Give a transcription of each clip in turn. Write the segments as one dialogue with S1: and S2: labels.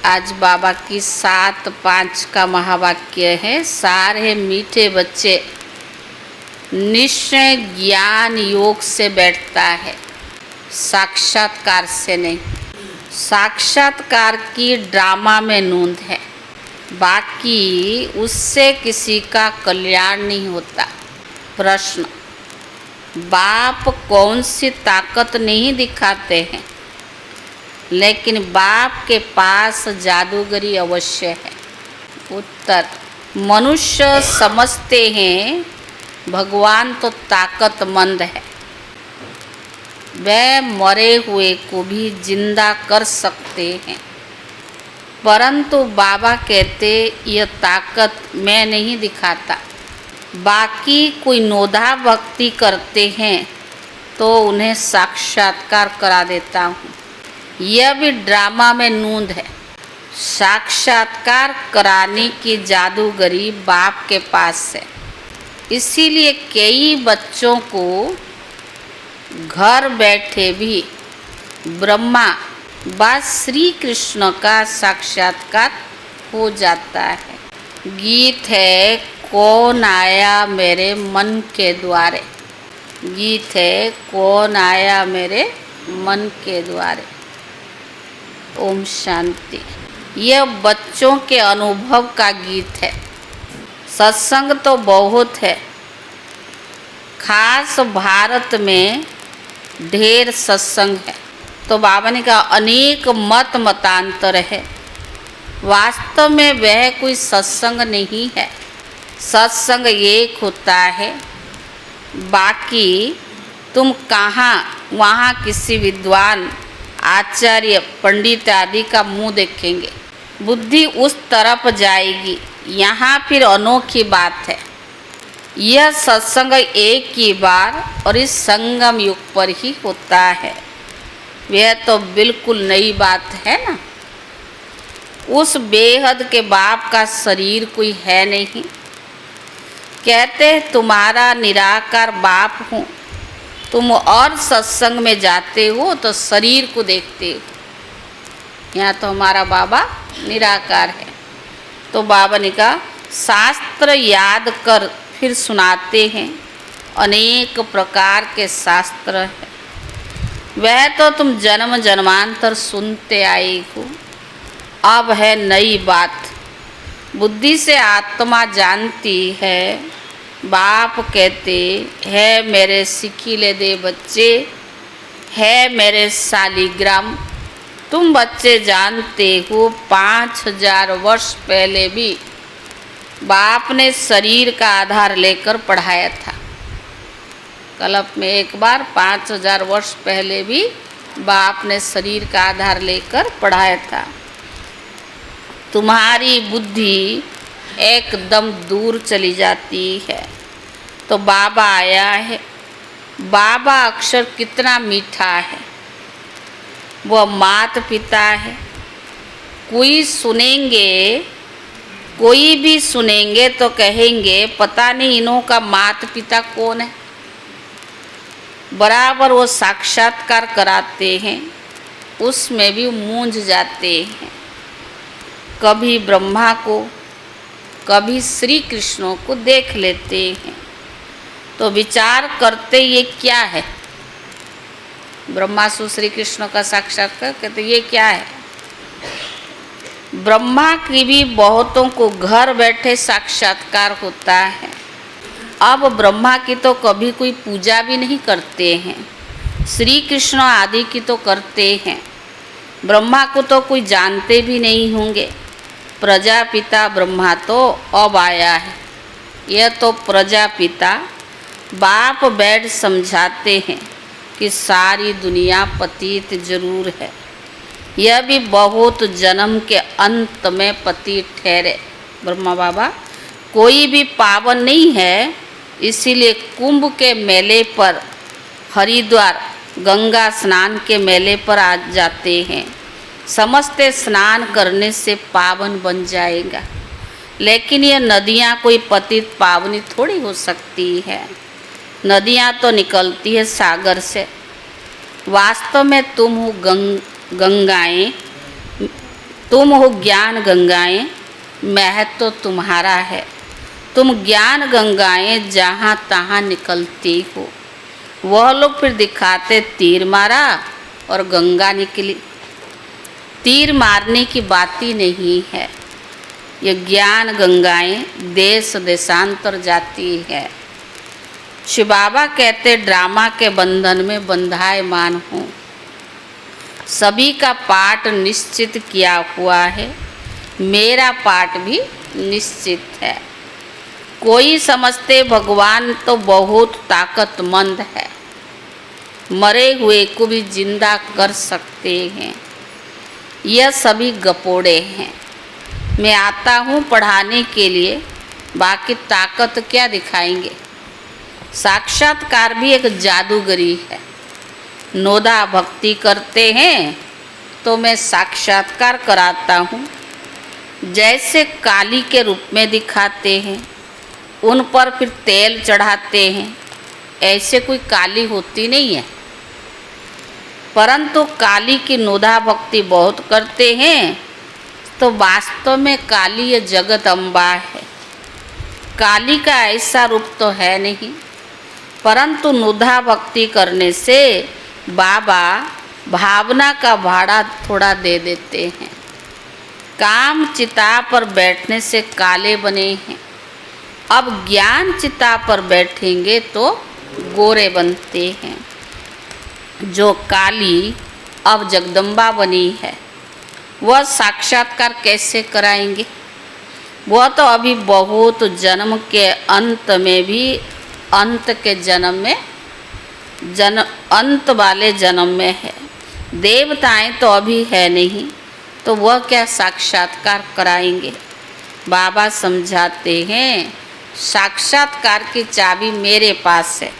S1: आज बाबा की 7-5 का महावाक्य है। सारे मीठे बच्चे निश्चय ज्ञान योग से बैठता है, साक्षात्कार से नहीं। साक्षात्कार की ड्रामा में नूंद है, बाकी उससे किसी का कल्याण नहीं होता। प्रश्न, बाप कौन सी ताकत नहीं दिखाते हैं, लेकिन बाप के पास जादूगरी अवश्य है। उत्तर, मनुष्य समझते हैं भगवान तो ताकतमंद है, वह मरे हुए को भी जिंदा कर सकते हैं, परंतु बाबा कहते यह ताकत मैं नहीं दिखाता। बाकी कोई नोधा भक्ति करते हैं तो उन्हें साक्षात्कार करा देता हूँ। यह भी ड्रामा में नूंद है। साक्षात्कार कराने की जादूगरी बाप के पास है। इसीलिए कई बच्चों को घर बैठे भी ब्रह्मा व श्री कृष्ण का साक्षात्कार हो जाता है। गीत है, कौन आया मेरे मन के द्वारे। गीत है, कौन आया मेरे मन के द्वारे। ओम शांति। यह बच्चों के अनुभव का गीत है। सत्संग तो बहुत है, खास भारत में ढेर सत्संग है। तो बाबा ने कहा अनेक मतांतर है। वास्तव में वह कोई सत्संग नहीं है। सत्संग एक होता है, बाकी तुम कहाँ वहाँ किसी विद्वान आचार्य पंडित आदि का मुंह देखेंगे, बुद्धि उस तरफ जाएगी। यहाँ फिर अनोखी बात है। यह सत्संग एक ही बार और इस संगम युग पर ही होता है। यह तो बिल्कुल नई बात है ना। उस बेहद के बाप का शरीर कोई है नहीं। कहते तुम्हारा निराकार बाप हूँ। तुम और सत्संग में जाते हो तो शरीर को देखते हो। यहाँ तो हमारा बाबा निराकार है। तो बाबा ने कहा शास्त्र याद कर फिर सुनाते हैं। अनेक प्रकार के शास्त्र हैं, वह तो तुम जन्म जन्मांतर सुनते आए हो। अब है नई बात। बुद्धि से आत्मा जानती है। बाप कहते है मेरे सिकीले दे बच्चे, है मेरे शालिग्राम। तुम बच्चे जानते हो 5000 वर्ष पहले भी बाप ने शरीर का आधार लेकर पढ़ाया था। कल्प में एक बार 5000 वर्ष पहले भी बाप ने शरीर का आधार लेकर पढ़ाया था। तुम्हारी बुद्धि एकदम दूर चली जाती है तो बाबा आया है। बाबा अक्षर कितना मीठा है, वह मात पिता है। कोई भी सुनेंगे तो कहेंगे पता नहीं इन्हों का मात पिता कौन है। बराबर वो साक्षात्कार कराते हैं, उसमें भी मूंझ जाते हैं। कभी ब्रह्मा को, कभी श्री कृष्ण को देख लेते हैं तो विचार करते ये क्या है। ब्रह्मा सु श्री कृष्ण का साक्षात्कार कहते ये क्या है। ब्रह्मा की भी बहुतों को घर बैठे साक्षात्कार होता है। अब ब्रह्मा की तो कभी कोई पूजा भी नहीं करते हैं, श्री कृष्ण आदि की तो करते हैं। ब्रह्मा को तो कोई जानते भी नहीं होंगे। प्रजापिता ब्रह्मा तो अब आया है। यह तो प्रजापिता बाप बैठ समझाते हैं कि सारी दुनिया पतित जरूर है। यह भी बहुत जन्म के अंत में पतित ठहरे। ब्रह्मा बाबा कोई भी पावन नहीं है, इसीलिए कुंभ के मेले पर, हरिद्वार गंगा स्नान के मेले पर आ जाते हैं। समझते स्नान करने से पावन बन जाएगा, लेकिन ये नदियाँ कोई पतित पावनी थोड़ी हो सकती है। नदियाँ तो निकलती है सागर से। वास्तव में तुम हो गंगाएं तुम हो ज्ञान गंगाएं, महत्व तो तुम्हारा है। तुम ज्ञान गंगाएं जहाँ तहाँ निकलती हो। वह लोग फिर दिखाते तीर मारा और गंगा निकली। तीर मारने की बात ही नहीं है। ये ज्ञान गंगाएं देश देशांतर जाती है। शिव बाबा कहते ड्रामा के बंधन में बंधायमान हूँ। सभी का पाठ निश्चित किया हुआ है, मेरा पाठ भी निश्चित है। कोई समझते भगवान तो बहुत ताकतमंद है, मरे हुए को भी जिंदा कर सकते हैं। यह सभी गपोड़े हैं। मैं आता हूँ पढ़ाने के लिए, बाकी ताकत क्या दिखाएंगे। साक्षात्कार भी एक जादूगरी है। नोदा भक्ति करते हैं तो मैं साक्षात्कार कराता हूँ। जैसे काली के रूप में दिखाते हैं, उन पर फिर तेल चढ़ाते हैं, ऐसे कोई काली होती नहीं है। परंतु काली की नोदा भक्ति बहुत करते हैं तो वास्तव में काली ये जगत अम्बा है। काली का ऐसा रूप तो है नहीं, परंतु नोदा भक्ति करने से बाबा भावना का भाड़ा थोड़ा दे देते हैं। काम चिता पर बैठने से काले बने हैं, अब ज्ञान चिता पर बैठेंगे तो गोरे बनते हैं। जो काली अब जगदम्बा बनी है, वह साक्षात्कार कैसे कराएंगे। वह तो अभी बहुत जन्म के अंत में भी, अंत के जन्म में, अंत वाले जन्म में है। देवताएं तो अभी है नहीं, तो वह क्या साक्षात्कार कराएंगे। बाबा समझाते हैं साक्षात्कार की चाबी मेरे पास है,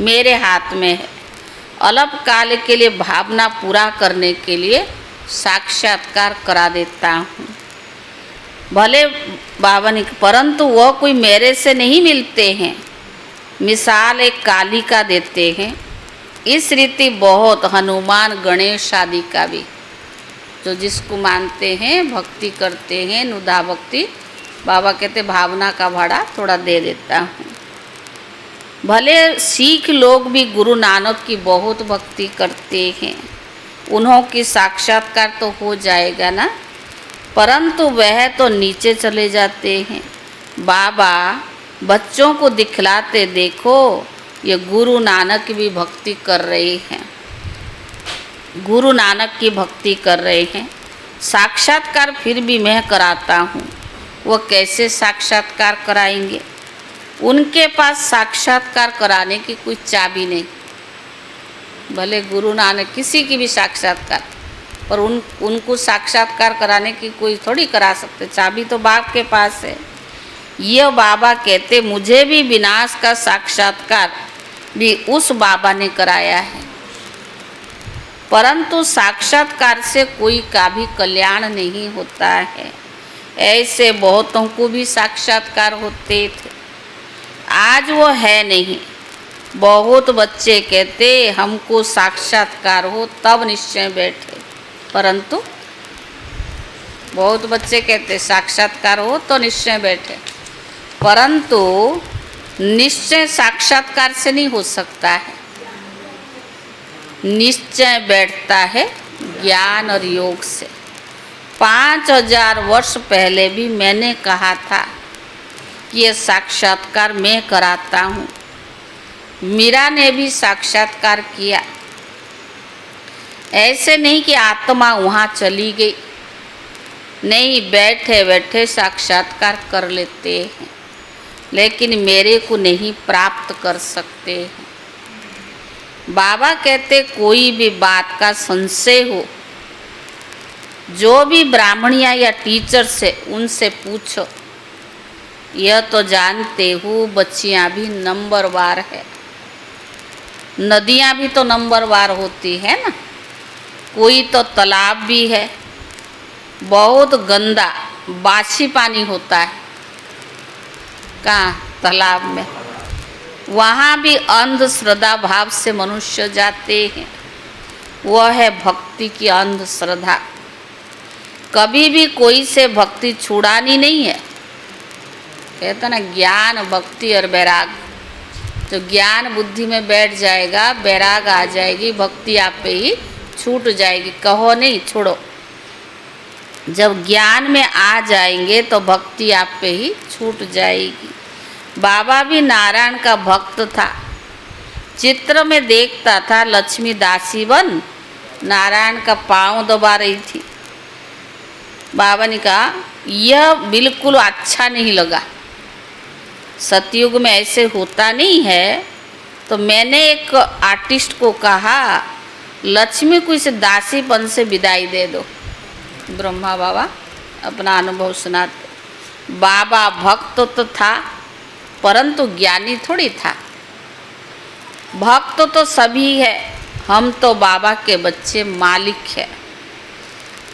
S1: मेरे हाथ में है। अल्प काल के लिए भावना पूरा करने के लिए साक्षात्कार करा देता हूँ। भले बाबा ने, परंतु वह कोई मेरे से नहीं मिलते हैं। मिसाल एक काली का देते हैं, इस रीति बहुत हनुमान गणेश आदि का भी, जो जिसको मानते हैं भक्ति करते हैं, नुदा भक्ति, बाबा कहते भावना का भाड़ा थोड़ा दे देता हूँ। भले सिख लोग भी गुरु नानक की बहुत भक्ति करते हैं, उन्हों की साक्षात्कार तो हो जाएगा ना, परंतु वह तो नीचे चले जाते हैं। बाबा बच्चों को दिखलाते देखो, ये गुरु नानक भी भक्ति कर रहे हैं, गुरु नानक की भक्ति कर रहे हैं। साक्षात्कार फिर भी मैं कराता हूँ, वो कैसे साक्षात्कार कराएंगे। उनके पास साक्षात्कार कराने की कोई चाबी नहीं। भले गुरु नानक किसी की भी साक्षात्कार, पर उनको साक्षात्कार कराने की कोई थोड़ी करा सकते, चाबी तो बाप के पास है। यह बाबा कहते मुझे भी विनाश का साक्षात्कार भी उस बाबा ने कराया है, परंतु साक्षात्कार से कोई का भी कल्याण नहीं होता है। ऐसे बहुतों को भी साक्षात्कार होते थे, आज वो है नहीं। बहुत बच्चे कहते हमको साक्षात्कार हो तब निश्चय बैठे, परंतु बहुत बच्चे कहते साक्षात्कार हो तो निश्चय बैठे, परंतु निश्चय साक्षात्कार से नहीं हो सकता है। निश्चय बैठता है ज्ञान और योग से। 5000 वर्ष पहले भी मैंने कहा था कि ये साक्षात्कार मैं कराता हूँ। मीरा ने भी साक्षात्कार किया। ऐसे नहीं कि आत्मा वहाँ चली गई, नहीं, बैठे बैठे साक्षात्कार कर लेते हैं, लेकिन मेरे को नहीं प्राप्त कर सकते हैं। बाबा कहते कोई भी बात का संशय हो, जो भी ब्राह्मणिया या टीचर से उनसे पूछो। यह तो जानते हो बच्चियाँ भी नंबरवार है, नदियाँ भी तो नंबरवार होती है ना। कोई तो तालाब भी है, बहुत गंदा बासी पानी होता है, कहाँ तालाब में, वहाँ भी अंधश्रद्धा भाव से मनुष्य जाते हैं। वह है भक्ति की अंधश्रद्धा। कभी भी कोई से भक्ति छुड़ानी नहीं है। कहते ना ज्ञान भक्ति और वैराग, जो ज्ञान बुद्धि में बैठ जाएगा, वैराग आ जाएगी, भक्ति आप पे ही छूट जाएगी। कहो नहीं छोड़ो, जब ज्ञान में आ जाएंगे तो भक्ति आप पे ही छूट जाएगी। बाबा भी नारायण का भक्त था। चित्र में देखता था लक्ष्मी दासी बन नारायण का पांव दबा रही थी। बाबा ने कहा यह बिल्कुल अच्छा नहीं लगा, सतयुग में ऐसे होता नहीं है। तो मैंने एक आर्टिस्ट को कहा लक्ष्मी को इस दासीपन से विदाई दे दो। ब्रह्मा बाबा अपना अनुभव सुनाते। बाबा भक्त तो था परंतु ज्ञानी थोड़ी था। भक्त तो सभी है, हम तो बाबा के बच्चे मालिक है।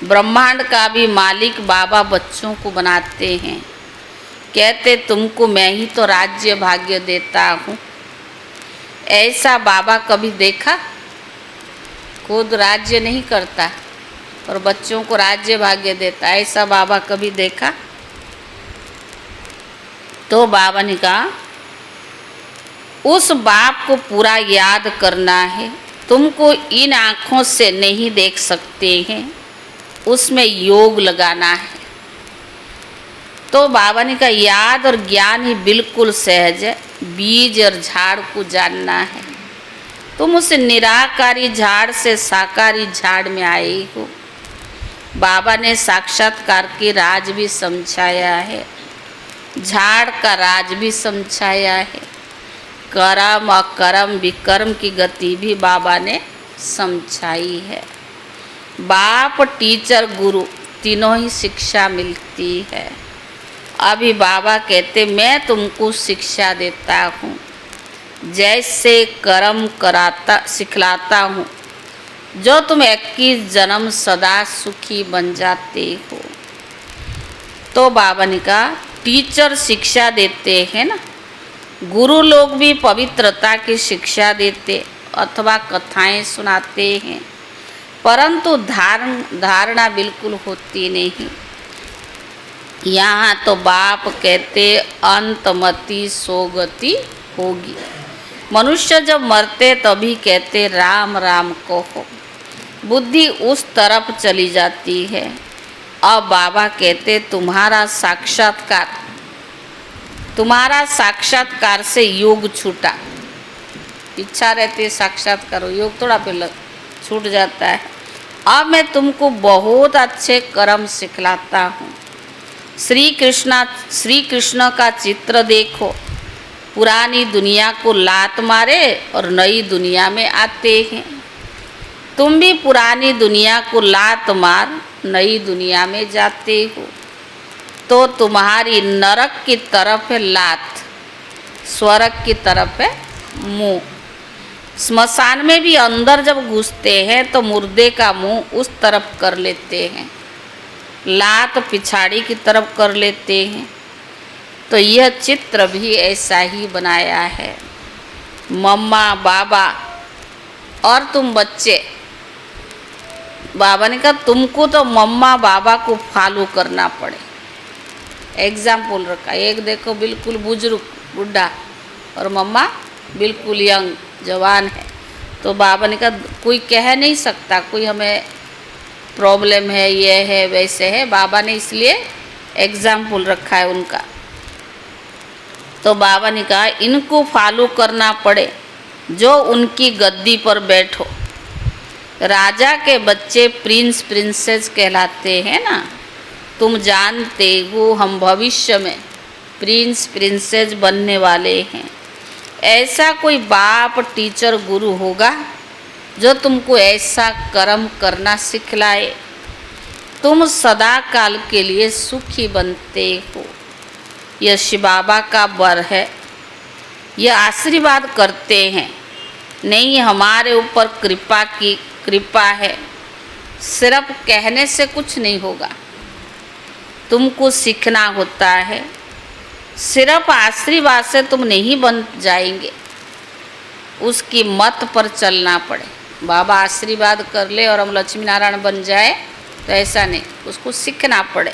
S1: ब्रह्मांड का भी मालिक बाबा बच्चों को बनाते हैं। कहते तुमको मैं ही तो राज्य भाग्य देता हूँ। ऐसा बाबा कभी देखा? खुद राज्य नहीं करता और बच्चों को राज्य भाग्य देता, ऐसा बाबा कभी देखा? तो बाबा ने कहा उस बाप को पूरा याद करना है। तुमको इन आँखों से नहीं देख सकते हैं, उसमें योग लगाना है। तो बाबा ने कहा याद और ज्ञान ही बिल्कुल सहज है, बीज और झाड़ को जानना है। तुम उस निराकारी झाड़ से साकारी झाड़ में आए हो। बाबा ने साक्षात्कार के राज भी समझाया है, झाड़ का राज भी समझाया है, कर्म अकर्म विकर्म की गति भी बाबा ने समझाई है। बाप टीचर गुरु तीनों ही शिक्षा मिलती है। अभी बाबा कहते मैं तुमको शिक्षा देता हूँ, जैसे कर्म कराता सिखलाता हूँ, जो तुम 21 जन्म सदा सुखी बन जाते हो। तो बाबा ने कहा टीचर शिक्षा देते हैं ना, गुरु लोग भी पवित्रता की शिक्षा देते अथवा कथाएं सुनाते हैं, परंतु धारणा बिल्कुल होती नहीं। यहाँ तो बाप कहते अंतमति सोगति होगी। मनुष्य जब मरते तभी कहते राम राम कहो, बुद्धि उस तरफ चली जाती है। अब बाबा कहते तुम्हारा साक्षात्कार से योग छूटा। इच्छा रहती है साक्षात्कार हो, योग थोड़ा पे छूट जाता है। अब मैं तुमको बहुत अच्छे कर्म सिखलाता हूँ। श्री कृष्ण का चित्र देखो, पुरानी दुनिया को लात मारे और नई दुनिया में आते हैं। तुम भी पुरानी दुनिया को लात मार नई दुनिया में जाते हो। तो तुम्हारी नरक की तरफ है लात, स्वर्ग की तरफ है मुंह। स्मशान में भी अंदर जब घुसते हैं तो मुर्दे का मुंह उस तरफ कर लेते हैं, लात पिछाड़ी की तरफ कर लेते हैं। तो यह चित्र भी ऐसा ही बनाया है। मम्मा बाबा और तुम बच्चे, बाबा ने कहा तुमको तो मम्मा बाबा को फॉलो करना पड़े। एग्जाम्पल रखा, एक देखो बिल्कुल बुजुर्ग बुढ़ा और मम्मा बिल्कुल यंग जवान है। तो बाबा ने कहा कोई कह नहीं सकता कोई हमें प्रॉब्लम है, ये है वैसे है। बाबा ने इसलिए एग्जाम्पल रखा है उनका। तो बाबा ने कहा इनको फॉलो करना पड़े जो उनकी गद्दी पर बैठो। राजा के बच्चे प्रिंस प्रिंसेस कहलाते हैं ना। तुम जानते हो हम भविष्य में प्रिंस प्रिंसेस बनने वाले हैं। ऐसा कोई बाप टीचर गुरु होगा जो तुमको ऐसा कर्म करना सिखलाए, तुम सदा काल के लिए सुखी बनते हो। यह शिव बाबा का वर है, यह आशीर्वाद करते हैं, नहीं हमारे ऊपर कृपा है। सिर्फ कहने से कुछ नहीं होगा, तुमको सीखना होता है। सिर्फ आशीर्वाद से तुम नहीं बन जाएंगे, उसकी मत पर चलना पड़े। बाबा आशीर्वाद कर ले और हम लक्ष्मी नारायण बन जाए तो ऐसा नहीं, उसको सीखना पड़े।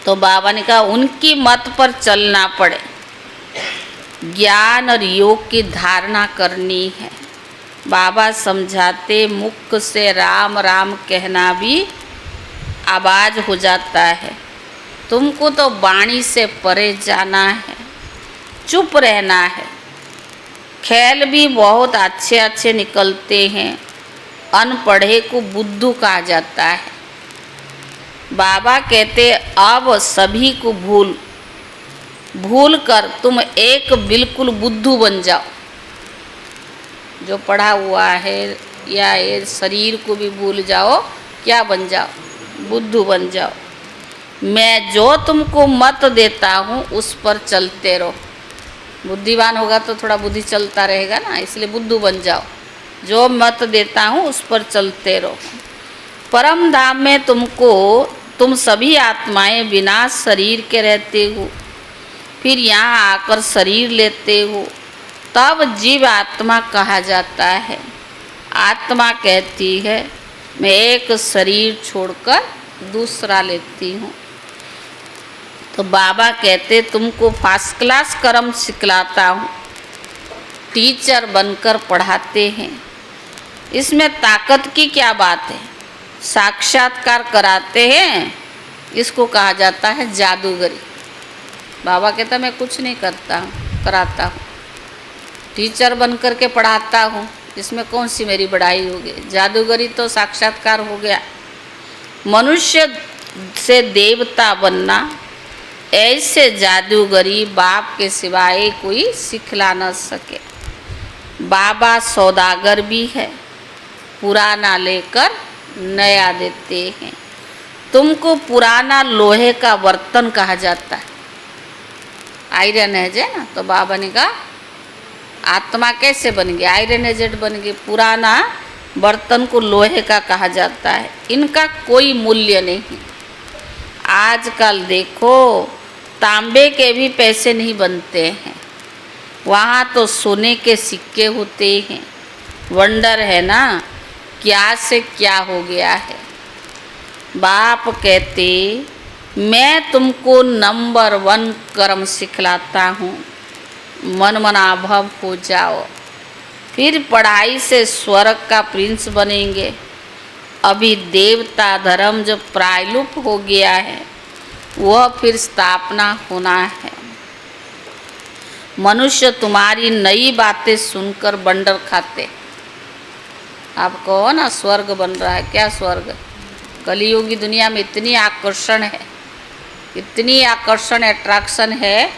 S1: तो बाबा ने कहा उनकी मत पर चलना पड़े, ज्ञान और योग की धारणा करनी है। बाबा समझाते मुख से राम राम कहना भी आवाज हो जाता है। तुमको तो वाणी से परे जाना है, चुप रहना है। ख्याल भी बहुत अच्छे अच्छे निकलते हैं, अनपढ़े को बुद्धू कहा जाता है। बाबा कहते अब सभी को भूल कर तुम एक बिल्कुल बुद्धू बन जाओ। जो पढ़ा हुआ है या ये शरीर को भी भूल जाओ, क्या बन जाओ? बुद्धू बन जाओ। मैं जो तुमको मत देता हूँ उस पर चलते रहो। बुद्धिमान होगा तो थोड़ा बुद्धि चलता रहेगा ना, इसलिए बुद्धू बन जाओ। जो मत देता हूँ उस पर चलते रहो। परम धाम में तुम सभी आत्माएं बिना शरीर के रहते हो, फिर यहाँ आकर शरीर लेते हो, तब जीव आत्मा कहा जाता है। आत्मा कहती है मैं एक शरीर छोड़कर दूसरा लेती हूँ। तो बाबा कहते तुमको फर्स्ट क्लास कर्म सिखलाता हूँ, टीचर बनकर पढ़ाते हैं। इसमें ताकत की क्या बात है? साक्षात्कार कराते हैं, इसको कहा जाता है जादूगरी। बाबा कहता मैं कुछ नहीं कराता हूँ, टीचर बनकर के पढ़ाता हूँ, इसमें कौन सी मेरी बड़ाई होगी? जादूगरी तो साक्षात्कार हो गया। मनुष्य से देवता बनना, ऐसे जादूगरी बाप के सिवाय कोई सिखला न सके। बाबा सौदागर भी है, पुराना लेकर नया देते हैं। तुमको पुराना लोहे का बर्तन कहा जाता है, आयरन है ना। तो बाबा ने कहा आत्मा कैसे बन गई? आयरन एजेड बन गई। पुराना बर्तन को लोहे का कहा जाता है, इनका कोई मूल्य नहीं। आजकल देखो तांबे के भी पैसे नहीं बनते हैं, वहाँ तो सोने के सिक्के होते हैं। वंडर है ना, क्या से क्या हो गया है। बाप कहते मैं तुमको नंबर 1 कर्म सिखलाता हूँ, मन मनाभव हो जाओ, फिर पढ़ाई से स्वर्ग का प्रिंस बनेंगे। अभी देवता धर्म जो प्रायलुप्त हो गया है वह फिर स्थापना होना है। मनुष्य तुम्हारी नई बातें सुनकर बंडर खाते। आप कहो ना स्वर्ग बन रहा है, क्या स्वर्ग? कलियुगी दुनिया में इतनी आकर्षण है, इतनी आकर्षण अट्रैक्शन है,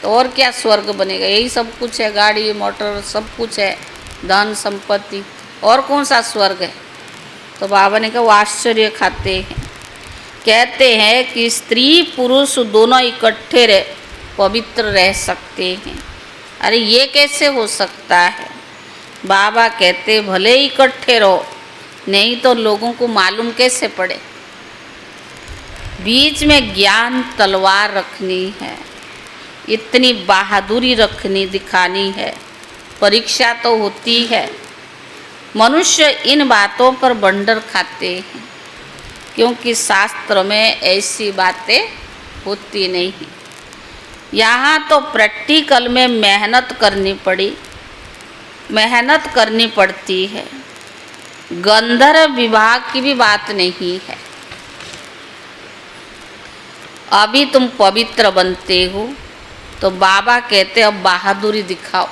S1: तो और क्या स्वर्ग बनेगा? यही सब कुछ है, गाड़ी मोटर सब कुछ है, धन संपत्ति, और कौन सा स्वर्ग है? तो बाबा ने कहा वो आश्चर्य खाते हैं। कहते हैं कि स्त्री पुरुष दोनों इकट्ठे पवित्र रह सकते हैं। अरे ये कैसे हो सकता है? बाबा कहते भले इकट्ठे रहो, नहीं तो लोगों को मालूम कैसे पड़े। बीच में ज्ञान तलवार रखनी है, इतनी बहादुरी दिखानी है, परीक्षा तो होती है। मनुष्य इन बातों पर बंडर खाते हैं, क्योंकि शास्त्र में ऐसी बातें होती नहीं। यहाँ तो प्रैक्टिकल में मेहनत करनी पड़ती है। गंधर्व विभाग की भी बात नहीं है। अभी तुम पवित्र बनते हो तो बाबा कहते अब बहादुरी दिखाओ।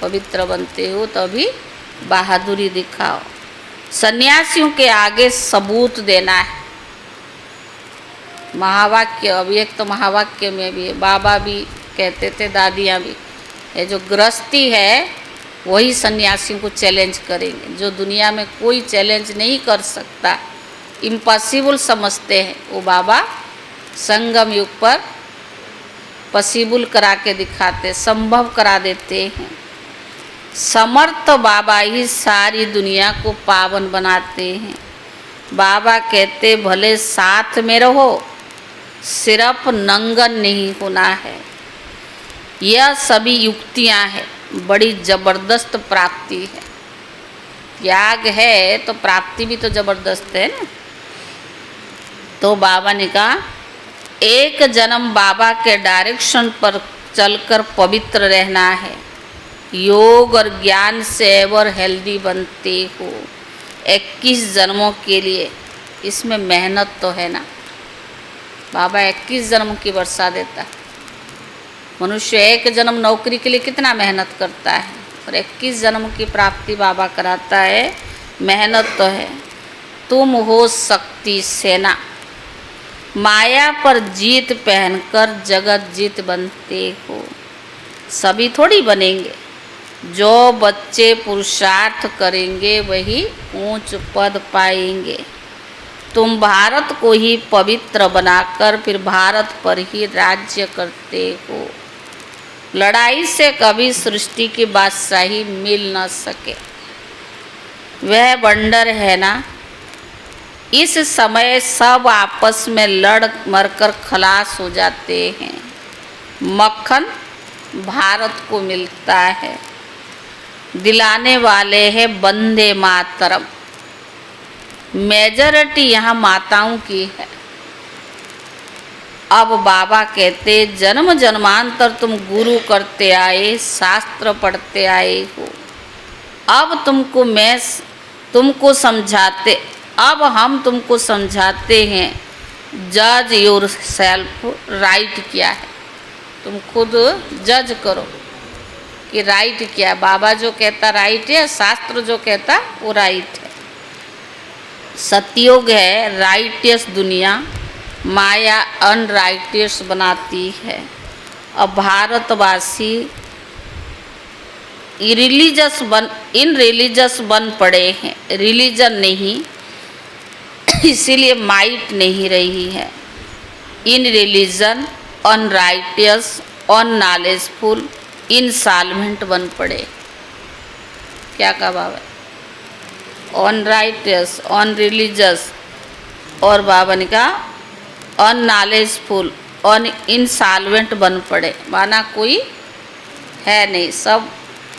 S1: पवित्र बनते हो तो अभी बहादुरी दिखाओ। सन्यासियों के आगे सबूत देना है। महावाक्य, अभी एक तो महावाक्य में भी है, बाबा भी कहते थे, दादियाँ भी। ये जो गृहस्थी है वही सन्यासियों को चैलेंज करेंगे। जो दुनिया में कोई चैलेंज नहीं कर सकता, इम्पॉसिबल समझते हैं, वो बाबा संगम युग पर पॉसिबल करा के दिखाते, संभव करा देते हैं। समर्थ बाबा ही सारी दुनिया को पावन बनाते हैं। बाबा कहते भले साथ में रहो, सिर्फ नंगन नहीं होना है। यह सभी युक्तियां हैं, बड़ी जबरदस्त प्राप्ति है। त्याग है तो प्राप्ति भी तो जबरदस्त है ना। तो बाबा ने कहा एक जन्म बाबा के डायरेक्शन पर चलकर पवित्र रहना है, योग और ज्ञान से एवर हेल्दी बनते हो। 21 जन्मों के लिए इसमें मेहनत तो है ना। बाबा 21 जन्म की वर्षा देता है। मनुष्य एक जन्म नौकरी के लिए कितना मेहनत करता है, और 21 जन्म की प्राप्ति बाबा कराता है। मेहनत तो है। तुम हो शक्ति सेना, माया पर जीत पहनकर जगत जीत बनते हो। सभी थोड़ी बनेंगे, जो बच्चे पुरुषार्थ करेंगे वही ऊंच पद पाएंगे। तुम भारत को ही पवित्र बनाकर फिर भारत पर ही राज्य करते हो। लड़ाई से कभी सृष्टि की बादशाही मिल न सके, वह वंडर है ना। इस समय सब आपस में लड़ मरकर खलास हो जाते हैं, मक्खन भारत को मिलता है। दिलाने वाले हैं वंदे मातरम। मेजॉरिटी यहाँ माताओं की है। अब बाबा कहते जन्म जन्मांतर तुम गुरु करते आए, शास्त्र पढ़ते आए हो। अब अब हम तुमको समझाते हैं जज योर सेल्फ, राइट क्या है। तुम खुद जज करो कि राइट क्या है। बाबा जो कहता राइट है, शास्त्र जो कहता वो राइट है। सतयुग है राइटियस दुनिया, माया अनराइटियस बनाती है। अब भारतवासी इनरिलीजियस बन पड़े हैं, रिलीजन नहीं, इसीलिए माइट नहीं रही है। इन रिलीजन, अनराइटियस, अननॉलेजफुल, इनसॉल्वेंट बन पड़े। क्या कहा बाबा? अनराइटियस, अनरिलीजियस, और बाबा ने कहा अननॉलेजफुल, इनसॉल्वेंट बन पड़े, माना कोई है नहीं, सब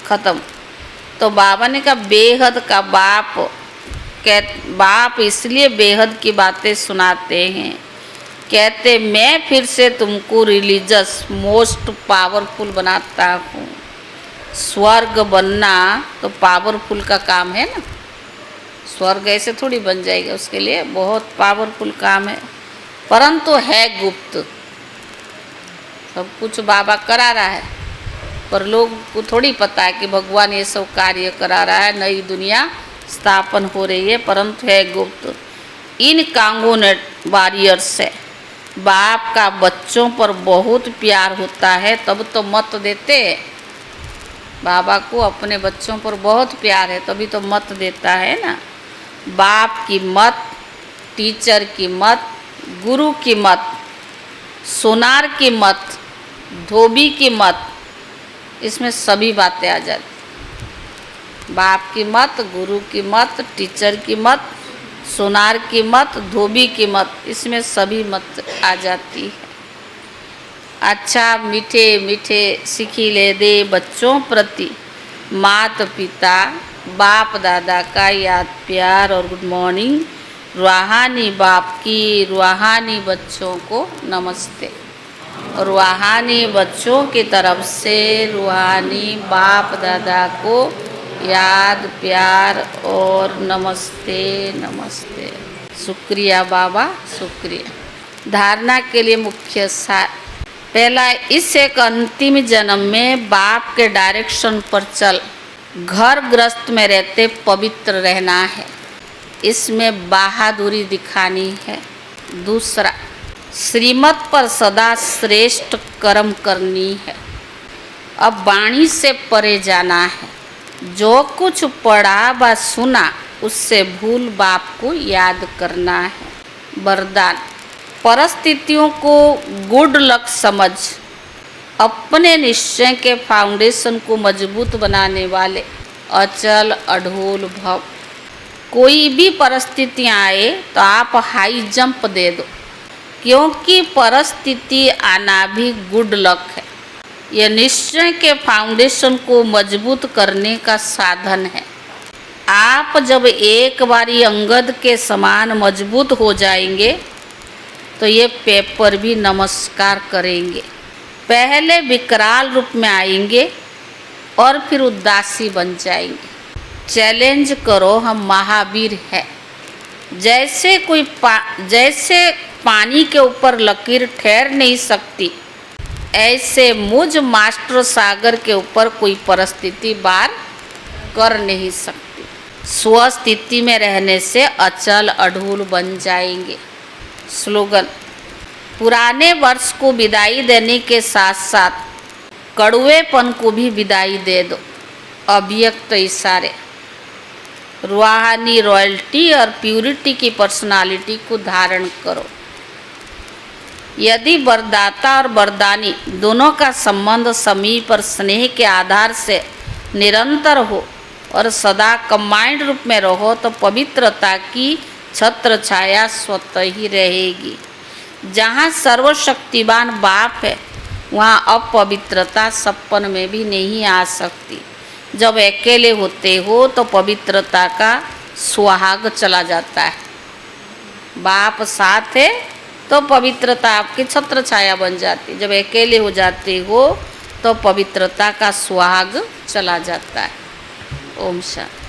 S1: खत्म। तो बाबा ने कहा बेहद का बाप इसलिए बेहद की बातें सुनाते हैं। कहते मैं फिर से तुमको रिलीजियस मोस्ट पावरफुल बनाता हूँ। स्वर्ग बनना तो पावरफुल का काम है ना। स्वर्ग ऐसे थोड़ी बन जाएगा, उसके लिए बहुत पावरफुल काम है, परंतु है गुप्त। सब कुछ बाबा करा रहा है, पर लोग को थोड़ी पता है कि भगवान ये सब कार्य करा रहा है, नई दुनिया स्थापन हो रही है, परंतु है गुप्त। इन कांगोनेट वॉरियर्स से बाप का बच्चों पर बहुत प्यार होता है, तब तो मत देते। बाबा को अपने बच्चों पर बहुत प्यार है, तभी तो मत देता है ना। बाप की मत, टीचर की मत, गुरु की मत, सोनार की मत, धोबी की मत, इसमें सभी बातें आ जाती। बाप की मत, गुरु की मत, टीचर की मत, सोनार की मत, धोबी की मत, इसमें सभी मत आ जाती है। अच्छा मीठे मीठे सिखिले दे बच्चों प्रति मात पिता बाप दादा का याद प्यार और गुड मॉर्निंग। रूहानी बाप की रूहानी बच्चों को नमस्ते। रूहानी बच्चों की तरफ से रूहानी बाप दादा को याद प्यार और नमस्ते नमस्ते। शुक्रिया बाबा, शुक्रिया। धारणा के लिए मुख्य सार। पहला, इस एक अंतिम जन्म में बाप के डायरेक्शन पर चल घर गृहस्थ में रहते पवित्र रहना है, इसमें बहादुरी दिखानी है। दूसरा, श्रीमत पर सदा श्रेष्ठ कर्म करनी है। अब वाणी से परे जाना है। जो कुछ पढ़ा व सुना उससे भूल बाप को याद करना है। वरदान, परिस्थितियों को गुड लक समझ अपने निश्चय के फाउंडेशन को मजबूत बनाने वाले अचल अढोल भव। कोई भी परिस्थितियाँ आए तो आप हाई जंप दे दो, क्योंकि परिस्थिति आना भी गुड लक है। यह निश्चय के फाउंडेशन को मजबूत करने का साधन है। आप जब एक बारी अंगद के समान मजबूत हो जाएंगे तो ये पेपर भी नमस्कार करेंगे। पहले विकराल रूप में आएंगे और फिर उदासी बन जाएंगे। चैलेंज करो, हम महावीर हैं। जैसे पानी के ऊपर लकीर ठहर नहीं सकती, ऐसे मुझ मास्टर सागर के ऊपर कोई परिस्थिति वार कर नहीं सकती। स्वस्थिति में रहने से अचल अढूल बन जाएंगे। स्लोगन: पुराने वर्ष को विदाई देने के साथ साथ कड़वेपन को भी विदाई दे दो। अभिव्यक्त इशारे: रूहानी रॉयल्टी और प्यूरिटी की पर्सनालिटी को धारण करो। यदि वरदाता और वरदानी दोनों का संबंध समीप और स्नेह के आधार से निरंतर हो और सदा कंबाइंड रूप में रहो तो पवित्रता की छत्र छाया स्वतः ही रहेगी। जहाँ सर्वशक्तिवान बाप है वहाँ अपवित्रता सपन में भी नहीं आ सकती। जब अकेले होते हो तो पवित्रता का सुहाग चला जाता है। बाप साथ है तो पवित्रता आपकी छत्र छाया बन जाती। जब अकेले हो जाते हो तो पवित्रता का सुहाग चला जाता है। ओम शांति।